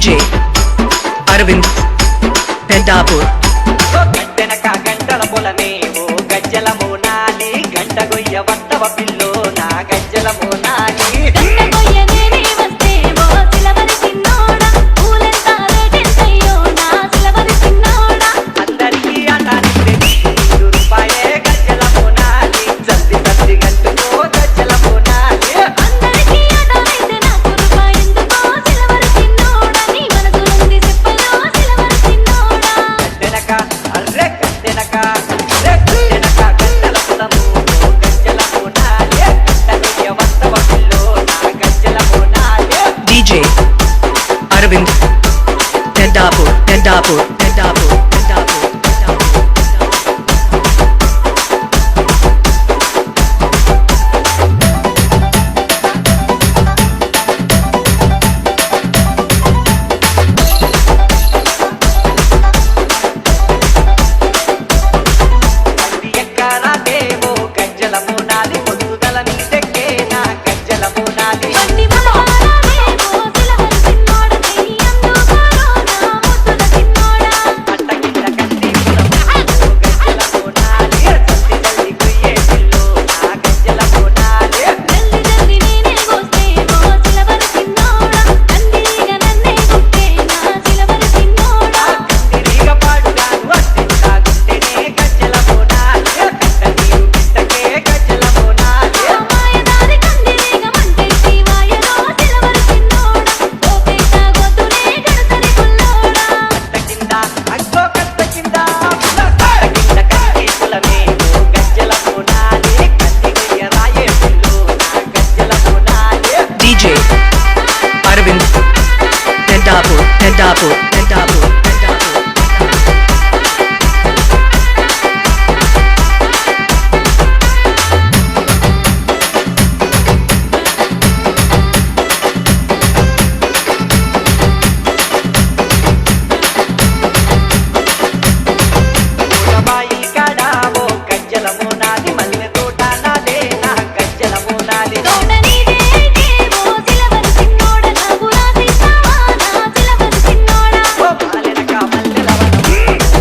DJ Arvind Pendapur గంటెనక గంటల పొలమేవో గజ్జల మోనాలి గంట గొయ్య వత్తవ pillow నా గజ్జల మోనాలి అందరికీ అటానికి రూపాయే గజ్జల మోనాలి జల్ది జల్ది గంటుకో గజ్జల మోనాలి గంటెనక అర్రె గంటెనక గంటెనక గంటల పొలము గజ్జల మోనాలి గంట గొయ్య వత్తవ పిల్లో నా గజ్జల మోనాలి DJ Arvind Pendapur Pendapur Pendapur Pendapur ఎక్కరా దేవో గజ్జల మోనాలి పొద్దుగల నీదెక్కే నా గజ్జల మోనాలి అట్ట కింద కంటి పొలము గజ్జల మోనాలి జల్ది జల్ది కొయ్యే పిల్లో నా గజ్జల మోనాలి కందిరీగ పాడుగాను అట్టిందా గుంటెనే గజ్జల మోనాలి కంట నీరు గిట్టకే గజ్జల మోనాలి కట్ట కింద అగ్గో కట్ట కింద కట్ట కింద కంటి పొలమేవో గజ్జల మోనాలి కంది గొయ్య రాయే పిల్లో నా గజ్జల మోనాలి DJ Arvind Pendapur Pendapur Pendapur Pendapur బాయి కాడావో గజ్జల మోనాలి మల్లె తోట నాదే నా గజ్జల మోనాలి ఓ మాలెనక మల్లెల వనము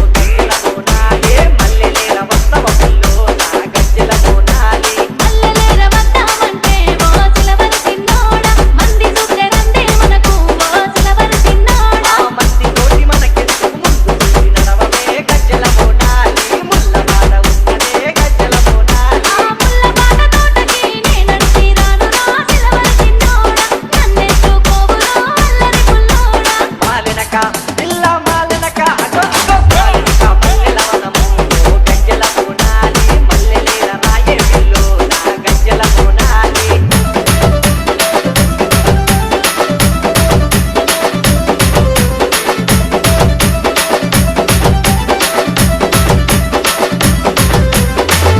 గజ్జల మోనాలి మల్లెలేల వస్తవ పిల్లో నా గజ్జల మోనాలి ఆ మంది తోటి మనకెందుకు ముందు చూసి నడవమే గజ్జల మోనాలి ముల్లవాడ ఉన్నదే గజ్జల మోనాలి మాలెనక పిల్ల మాలెనక అగో అగో మాలెనక మల్లెల వనము గజ్జల మోనాలి మల్లెలేల రాయే పిల్లో నా గజ్జల మోనాలి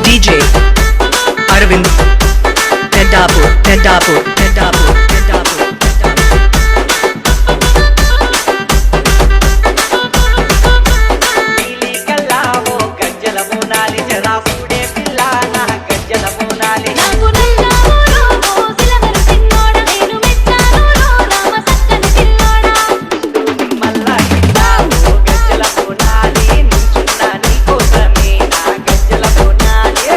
DJ Arvind Pendapur Pendapur Pendapur Pendapur నీలి కల్లావో గజ్జల మోనాలి జరా చూడే పిల్ల నా గజ్జల మోనాలి మల్లా గిట్టావో గజ్జల మోనాలి నించున్నా నీ కోసమే నా గజ్జల మోనాలి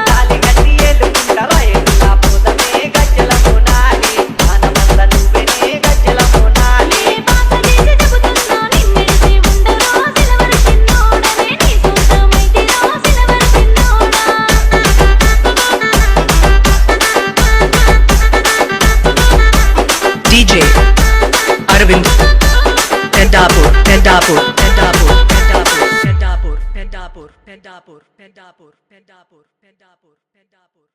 తాలి గట్టి ఏలుకుంటరా ఎల్లా పోదమే గజ్జల మోనాలి ఆనమంద నువ్వెనే గజ్జల మోనాలి DJ Arvind Pendapur Pendapur Pendapur Pendapur Pendapur Pendapur Pendapur Pendapur Pendapur Pendapur Pendapur